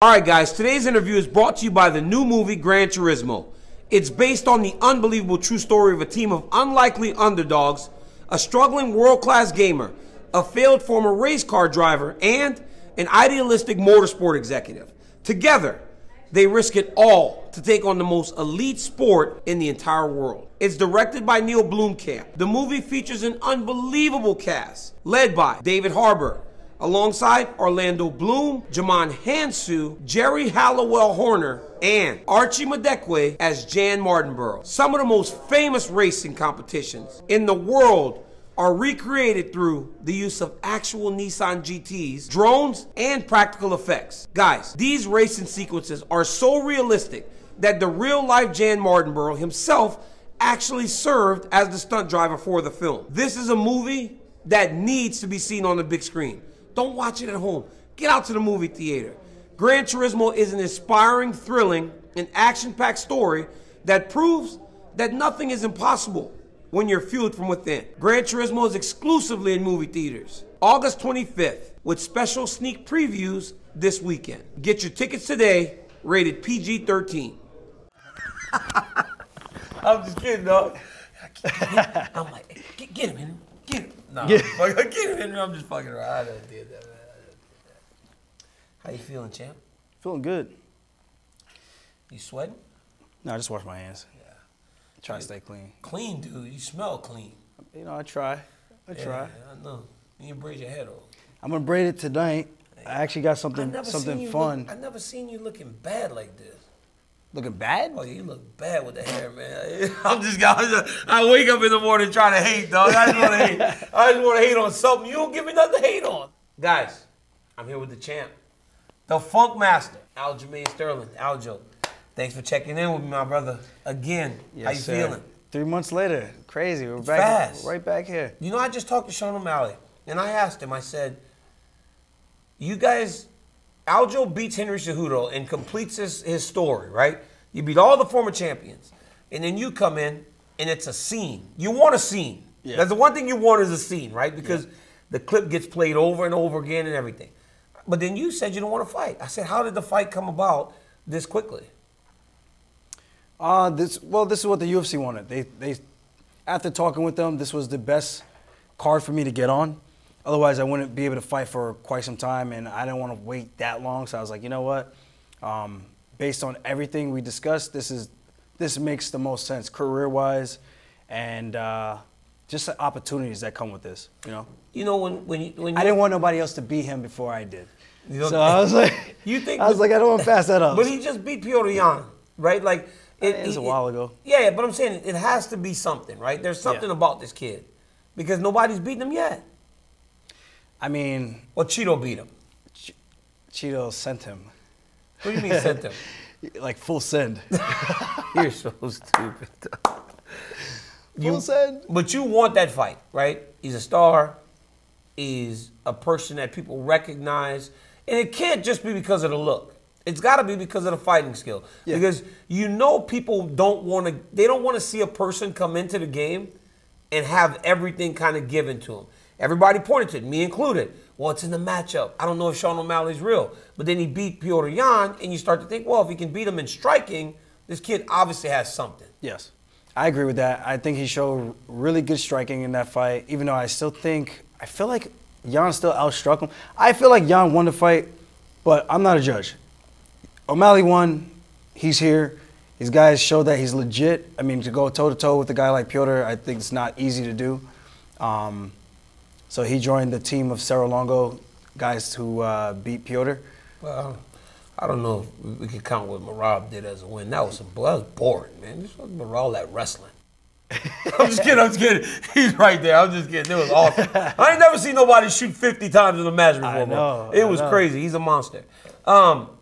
All right, guys, today's interview is brought to you by the new movie Gran Turismo. It's based on the unbelievable true story of a team of unlikely underdogs, a struggling world-class gamer, a failed former race car driver, and an idealistic motorsport executive. Together, they risk it all to take on the most elite sport in the entire world. It's directed by Neil Blomkamp. The movie features an unbelievable cast, led by David Harbour, alongside Orlando Bloom, Jaman Hansu, Jerry Halliwell Horner, and Archie Madekwe as Jan Martinborough. Some of the most famous racing competitions in the world are recreated through the use of actual Nissan GTs, drones, and practical effects. Guys, these racing sequences are so realistic that the real-life Jan Martinborough himself actually served as the stunt driver for the film. This is a movie that needs to be seen on the big screen. Don't watch it at home. Get out to the movie theater. Gran Turismo is an inspiring, thrilling, and action-packed story that proves that nothing is impossible when you're fueled from within. Gran Turismo is exclusively in movie theaters, August 25th, with special sneak previews this weekend. Get your tickets today, rated PG-13. I'm just kidding, dog. I'm like, get him in. Get him. No, get him in. I'm just fucking around. I did that. How you feeling, champ? Feeling good. You sweating? No, I just wash my hands. Yeah. Try to stay clean. Clean, dude. You smell clean. You know, I try. I try. I know. You braid your head off. I'm gonna braid it tonight. I actually got something fun. I never seen you looking bad like this. Looking bad? Oh, yeah, you look bad with the hair, man. I wake up in the morning trying to hate, dog. I just want to hate. I just want to hate on something. You don't give me nothing to hate on. Guys, I'm here with the champ, the Funk Master, Aljamain Sterling. Aljo, thanks for checking in with me, my brother. Again, yes, how you feeling? 3 months later, crazy. We're back, fast. Right back here. You know, I just talked to Sean O'Malley, and I asked him. I said, "You guys." Aljo beats Henry Cejudo and completes his story, right? You beat all the former champions. And then you come in, and it's a scene. You want a scene. Yeah. That's the one thing you want is a scene, right? Because the clip gets played over and over again and everything. But then you said you don't want to fight. I said, how did the fight come about this quickly? This is what the UFC wanted. They after talking with them, this was the best card for me to get on. Otherwise, I wouldn't be able to fight for quite some time, and I didn't want to wait that long. So I was like, you know what? Based on everything we discussed, this makes the most sense career-wise, and just the opportunities that come with this. You know. You know when I didn't want nobody else to beat him before I did. So I was like, I don't want to pass that up. But he just beat Petr Yan, right? Like it was a while ago. Yeah, but I'm saying it has to be something, right? There's something about this kid because nobody's beaten him yet. I mean... Well, Cheeto beat him. Cheeto sent him. What do you mean sent him? Like full send. You're so stupid. Full send. But you want that fight, right? He's a star. He's a person that people recognize. And it can't just be because of the look. It's got to be because of the fighting skill. Yeah. Because you know people don't want to see a person come into the game and have everything kind of given to him. Everybody pointed to it, me included. Well, it's in the matchup. I don't know if Sean O'Malley's real. But then he beat Petr Yan, and you start to think, well, if he can beat him in striking, this kid obviously has something. Yes, I agree with that. I think he showed really good striking in that fight, even though I feel like Yan still outstruck him. I feel like Yan won the fight, but I'm not a judge. O'Malley won. He's here. These guys showed that he's legit. I mean, to go toe-to-toe with a guy like Petr, I think it's not easy to do. So he joined the team of Cerro Longo guys who beat Petr. Well, I don't know if we could count what Merab did as a win. That was boring, man. This was Merab that wrestling. I'm just kidding. He's right there. I'm just kidding. It was awesome. I ain't never seen nobody shoot 50 times in a match before. I know. It was crazy. He's a monster. Sean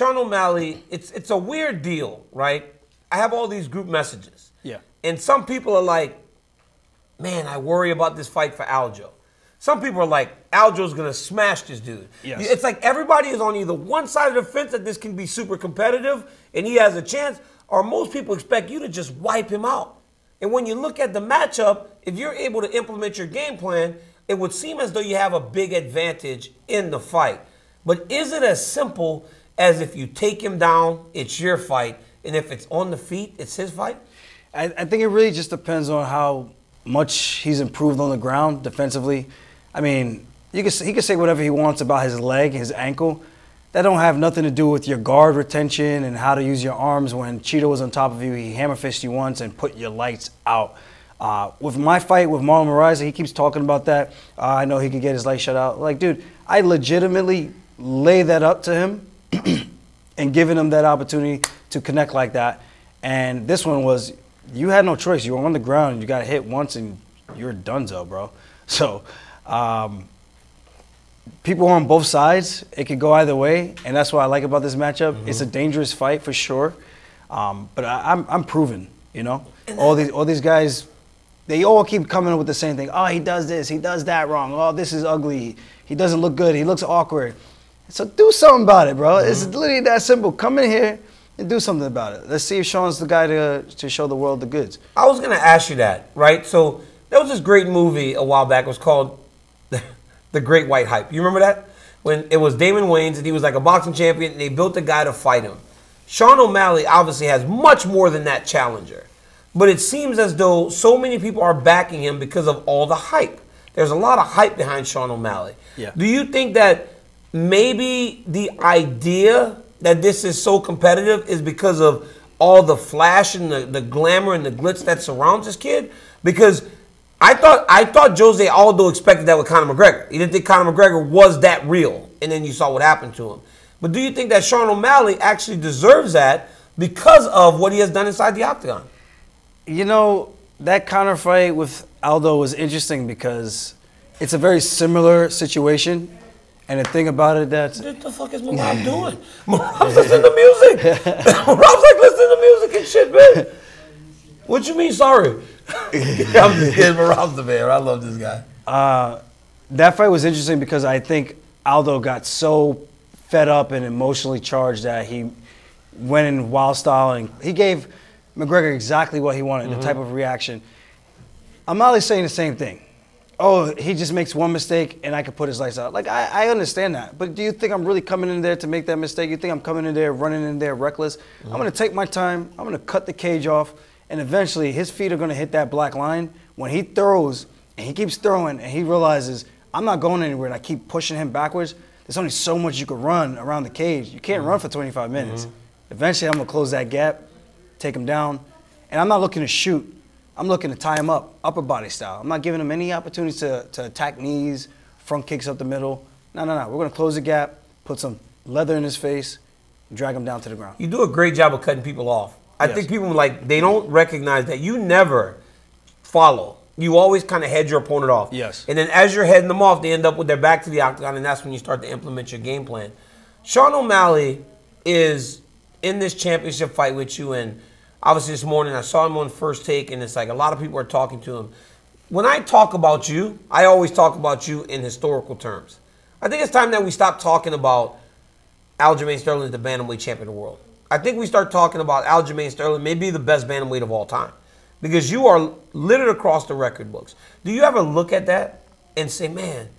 O'Malley, it's a weird deal, right? I have all these group messages. Yeah. And some people are like, man, I worry about this fight for Aljo. Some people are like, Aljo's going to smash this dude. Yes. It's like everybody is on either one side of the fence that this can be super competitive and he has a chance, or most people expect you to just wipe him out. And when you look at the matchup, if you're able to implement your game plan, it would seem as though you have a big advantage in the fight. But is it as simple as if you take him down, it's your fight, and if it's on the feet, it's his fight? I think it really just depends on how much he's improved on the ground defensively. I mean, he can say whatever he wants about his leg, his ankle. That don't have nothing to do with your guard retention and how to use your arms. When Cheeto was on top of you, he hammer fisted you once and put your lights out. With my fight with Marlon Moraes, he keeps talking about that. I know he could get his light shut out. Like, dude, I legitimately lay that up to him and giving him that opportunity to connect like that. And this one was, you had no choice. You were on the ground and you got hit once and you're donezo, bro. So, people are on both sides. It could go either way, and that's what I like about this matchup. Mm-hmm. It's a dangerous fight for sure, but I'm proven. You know, all these guys, they all keep coming up with the same thing. Oh, he does this, he does that wrong. Oh, this is ugly. He doesn't look good. He looks awkward. So do something about it, bro. Mm-hmm. It's literally that simple. Come in here and do something about it. Let's see if Sean's the guy to show the world the goods. I was gonna ask you that, right? So there was this great movie a while back. It was called The Great White Hype. You remember that? When it was Damon Wayans and he was like a boxing champion and they built a guy to fight him. Sean O'Malley obviously has much more than that challenger. But it seems as though so many people are backing him because of all the hype. There's a lot of hype behind Sean O'Malley. Yeah. Do you think that maybe the idea that this is so competitive is because of all the flash and the glamour and the glitz that surrounds this kid? Because I thought Jose Aldo expected that with Conor McGregor. He didn't think Conor McGregor was that real, and then you saw what happened to him. But do you think that Sean O'Malley actually deserves that because of what he has done inside the octagon? You know, that Conor fight with Aldo was interesting because it's a very similar situation. And the thing about it that's... What the fuck is Merab doing? Merab's listening to music. Merab's like listening to music and shit, man. What you mean, sorry? I'm just kidding. Merab's the man. I love this guy. That fight was interesting because I think Aldo got so fed up and emotionally charged that he went in wild style and he gave McGregor exactly what he wanted, the type of reaction. O'Malley's saying the same thing. Oh, he just makes one mistake and I could put his lights out. Like, I understand that. But do you think I'm really coming in there to make that mistake? You think I'm coming in there, running in there reckless? I'm going to take my time. I'm going to cut the cage off. And eventually his feet are going to hit that black line. When he throws and he keeps throwing and he realizes I'm not going anywhere and I keep pushing him backwards, there's only so much you can run around the cage. You can't run for 25 minutes. Eventually I'm going to close that gap, take him down. And I'm not looking to shoot. I'm looking to tie him up, upper body style. I'm not giving him any opportunities to attack knees, front kicks up the middle. No. We're going to close the gap, put some leather in his face, and drag him down to the ground. You do a great job of cutting people off. I think people, like, they don't recognize that you never follow. You always kind of head your opponent off. Yes. And then as you're heading them off, they end up with their back to the octagon, and that's when you start to implement your game plan. Sean O'Malley is in this championship fight with you, and obviously this morning I saw him on First Take, and it's like a lot of people are talking to him. When I talk about you, I always talk about you in historical terms. I think it's time that we stop talking about Aljamain Sterling as the bantamweight champion of the world. I think we start talking about Aljamain Sterling maybe the best bantamweight of all time because you are littered across the record books. Do you ever look at that and say, man,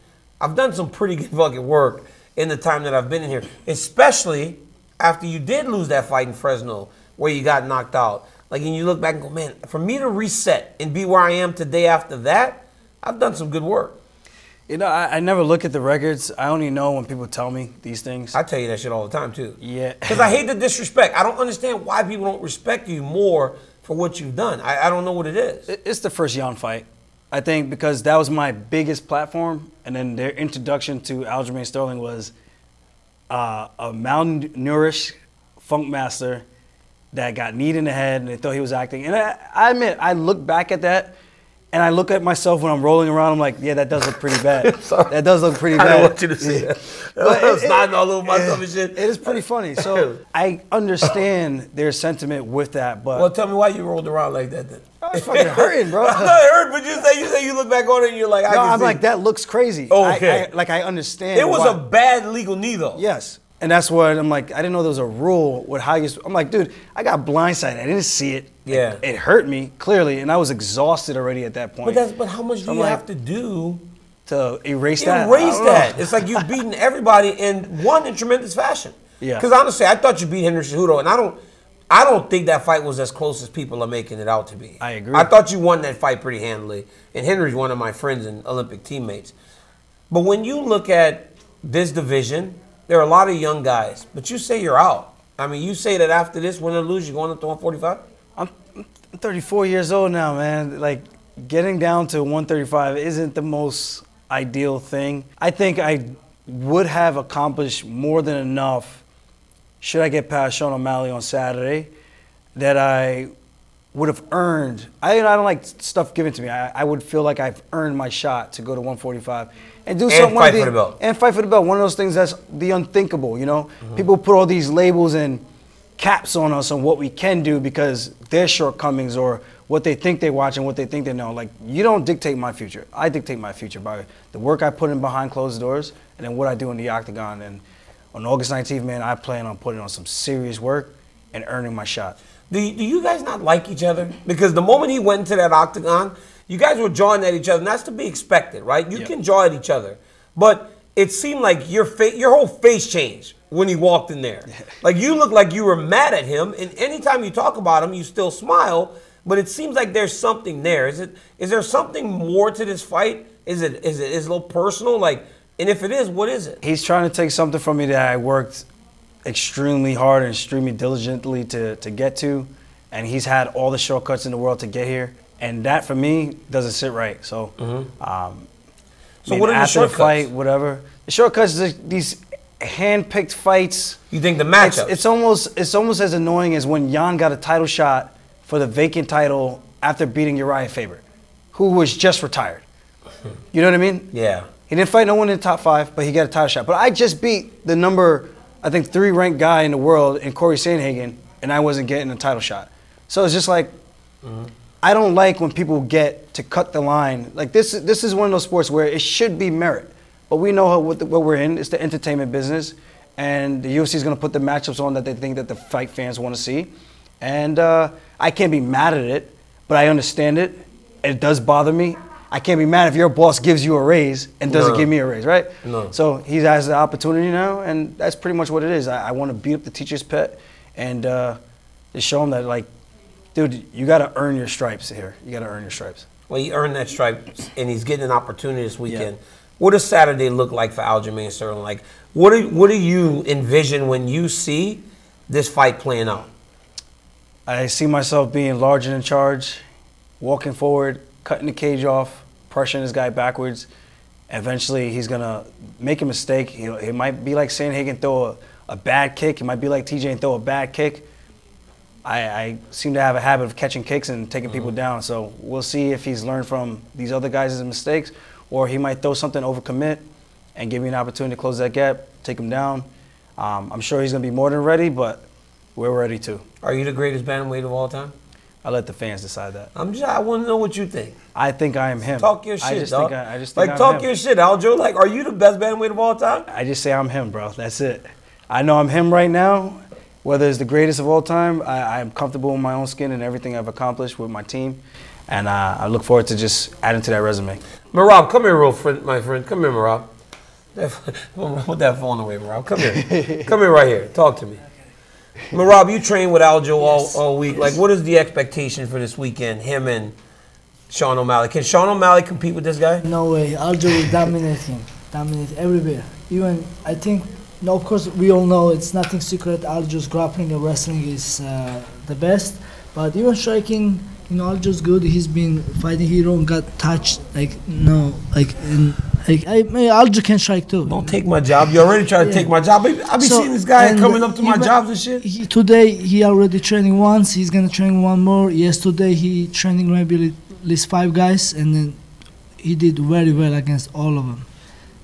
I've done some pretty good fucking work in the time that I've been in here, especially after you did lose that fight in Fresno where you got knocked out. Like, and you look back and go, man, for me to reset and be where I am today after that, I've done some good work. You know, I never look at the records. I only know when people tell me these things. I tell you that shit all the time, too. Yeah. Because I hate the disrespect. I don't understand why people don't respect you more for what you've done. I don't know what it is. It's the first Yan fight. I think because that was my biggest platform, and then their introduction to Aljamain Sterling was a malnourished funk master that got kneed in the head and they thought he was acting. And I admit, I look back at that and I look at myself when I'm rolling around, I'm like, yeah, that does look pretty bad. That does look pretty bad. I don't want you to see that. I was nodding all over myself and shit. It is pretty funny. So I understand their sentiment with that. But well, tell me why you rolled around like that then. I was fucking hurting, bro. I know it hurt, but you say you look back on it and you're like, no, I'm like, that looks crazy. Oh, okay. I understand. It was a bad legal knee, though. Yes. And that's what I'm like, I didn't know there was a rule with how you, I'm like, dude, I got blindsided. I didn't see it. Yeah. It hurt me, clearly, and I was exhausted already at that point. But how much do you have to do to erase that. Erase that. It's like you've beaten everybody in tremendous fashion. Yeah. Because honestly, I thought you beat Henry Cejudo, and I don't think that fight was as close as people are making it out to be. I agree. I thought you won that fight pretty handily, and Henry's one of my friends and Olympic teammates. But when you look at this division, there are a lot of young guys, but you say you're out. I mean, you say that after this, win or lose, you're going up to 145? I'm 34 years old now, man. Like, getting down to 135 isn't the most ideal thing. I think I would have accomplished more than enough should I get past Sean O'Malley on Saturday that I would have earned. I don't like stuff given to me. I would feel like I've earned my shot to go to 145 and do something. Fight for the belt. And fight for the belt. One of those things that's the unthinkable, you know? People put all these labels and caps on us on what we can do because their shortcomings or what they think they watch and what they think they know. Like, you don't dictate my future. I dictate my future by the work I put in behind closed doors and then what I do in the octagon. And on August 19th, man, I plan on putting on some serious work and earning my shot. Do you guys not like each other? Because the moment he went into that octagon, you guys were jawing at each other, and that's to be expected, right? You can jaw at each other. But it seemed like your whole face changed when he walked in there. Like, you looked like you were mad at him, and anytime you talk about him, you still smile, but it seems like there's something there. Is there something more to this fight? Is it a little personal? Like, and if it is, what is it? He's trying to take something from me that I worked extremely hard and extremely diligently to get to, and he's had all the shortcuts in the world to get here, and that for me doesn't sit right. So, so what are the shortcuts? After the fight, whatever. The shortcuts is these hand-picked fights. You think the matchups? It's almost as annoying as when Yan got a title shot for the vacant title after beating Uriah Faber, who was just retired. You know what I mean? Yeah. He didn't fight no one in the top 5, but he got a title shot. But I just beat the number, I think, 3 ranked guy in the world in Corey Sandhagen, and I wasn't getting a title shot. So it's just like, I don't like when people get to cut the line. Like, this is one of those sports where it should be merit. But we know what we're in. It's the entertainment business. And the UFC is going to put the matchups on that they think that the fight fans want to see. And I can't be mad at it, but I understand it. It does bother me. I can't be mad if your boss gives you a raise and doesn't give me a raise, right? No. So he has the opportunity now, and that's pretty much what it is. I want to beat up the teacher's pet and just show him that, like, dude, you got to earn your stripes here. You got to earn your stripes. Well, he earned that stripe, and he's getting an opportunity this weekend. Yeah. What does Saturday look like for Aljamain Sterling? Like, what do you envision when you see this fight playing out? I see myself being large and in charge, walking forward, cutting the cage off, pressuring this guy backwards. Eventually, he's going to make a mistake. He might be like Sandhagen, throw a bad kick. He might be like TJ and throw a bad kick. I seem to have a habit of catching kicks and taking people down. So we'll see if he's learned from these other guys' mistakes, or he might throw something, overcommit, and give me an opportunity to close that gap, take him down. I'm sure he's going to be more than ready, but we're ready too. Are you the greatest bantamweight of all time? I'll let the fans decide that. I want to know what you think. I think I am him. Talk your shit, I just dog. think I'm talk him. your shit, Aljo. Like, are you the best bantamweight of all time? I just say I'm him, bro. That's it. I know I'm him right now. Whether it's the greatest of all time, I'm comfortable in my own skin and everything I've accomplished with my team. And I look forward to just adding to that resume. Merab, come here, my friend. Come here, Merab. Put that phone away, Merab. Come here. Come here right here. Talk to me. Merab, you train with Aljo all week. Like, what is the expectation for this weekend, him and Sean O'Malley? Can Sean O'Malley compete with this guy? No way. Aljo will dominate him. Dominate everywhere. Even, I think, no, of course, we all know it's nothing secret. Aljo's grappling and wrestling is the best. But even striking, you know, Aljo's good. He's been fighting. He don't got touched. Like, no, Aljo can strike too. Don't take my job. You already tried to take my job. I be seeing this guy coming up to my jobs and shit. Today, he already training once. He's going to train one more. Yesterday, he training maybe at least 5 guys. And then he did very well against all of them.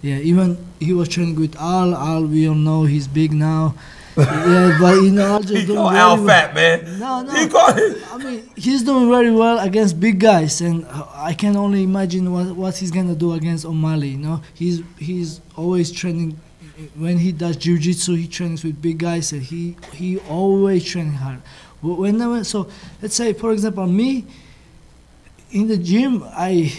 Yeah, even he was training with Al. We all know he's big now. Yeah, but you know, Al just doing Al fat, man. No. I mean, he's doing very well against big guys, and I can only imagine what he's gonna do against O'Malley. You know, he's always training. When he does jiu-jitsu, he trains with big guys, and he always training hard. So let's say, for example, me in the gym, I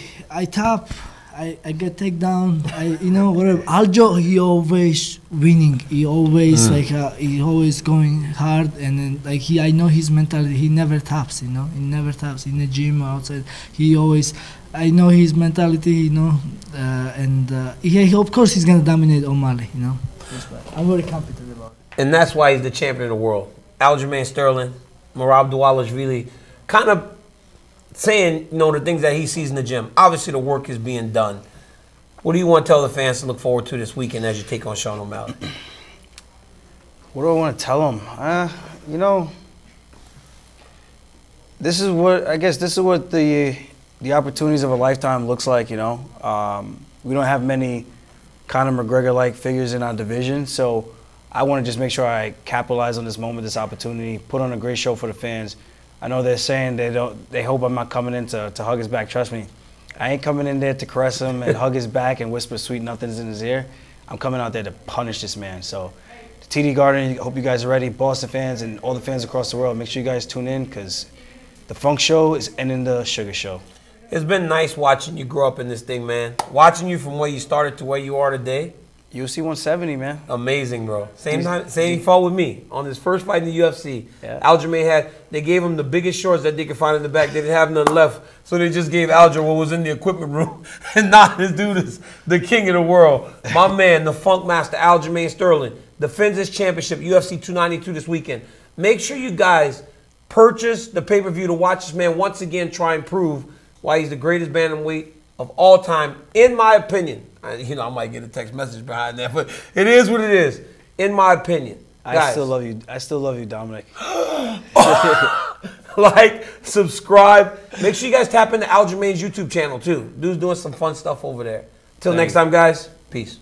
tap I get take down. You know, whatever. Aljo, he always winning. He always he always going hard, and then like I know his mentality. He never taps. You know, he never taps in the gym or outside. He always, I know his mentality. You know, he of course he's gonna dominate O'Malley. You know, I'm very confident about it. And that's why he's the champion of the world. Aljamain Sterling, Merab Dvalishvili, kind of saying, you know, the things that he sees in the gym. Obviously, the work is being done. What do you want to tell the fans to look forward to this weekend as you take on Sean O'Malley? What do I want to tell them? You know, this is what the opportunities of a lifetime looks like. You know, we don't have many Conor McGregor-like figures in our division, so I want to just make sure I capitalize on this moment, this opportunity, put on a great show for the fans. I know they're saying they hope I'm not coming in to hug his back. Trust me, I ain't coming in there to caress him and hug his back and whisper sweet nothings in his ear. I'm coming out there to punish this man. So, the TD Garden, I hope you guys are ready. Boston fans and all the fans across the world, make sure you guys tune in because the Funk Show is ending the Suga Show. It's been nice watching you grow up in this thing, man. Watching you from where you started to where you are today. UFC 170, man. Amazing, bro. Same he fought with me on his first fight in the UFC. Yeah. Aljamain they gave him the biggest shorts that they could find in the back. They didn't have none left, so they just gave Aljo what was in the equipment room. And now this dude is the king of the world. My man, the Funk Master, Aljamain Sterling, defends his championship, UFC 292 this weekend. Make sure you guys purchase the pay-per-view to watch this man once again try and prove why he's the greatest bantamweight of all time, in my opinion. You know, I might get a text message behind that, but it is what it is, in my opinion. I still love you. I still love you, Dominic. Like, subscribe. Make sure you guys tap into Aljamain's YouTube channel, too. Dude's doing some fun stuff over there. Till next time, guys. Peace.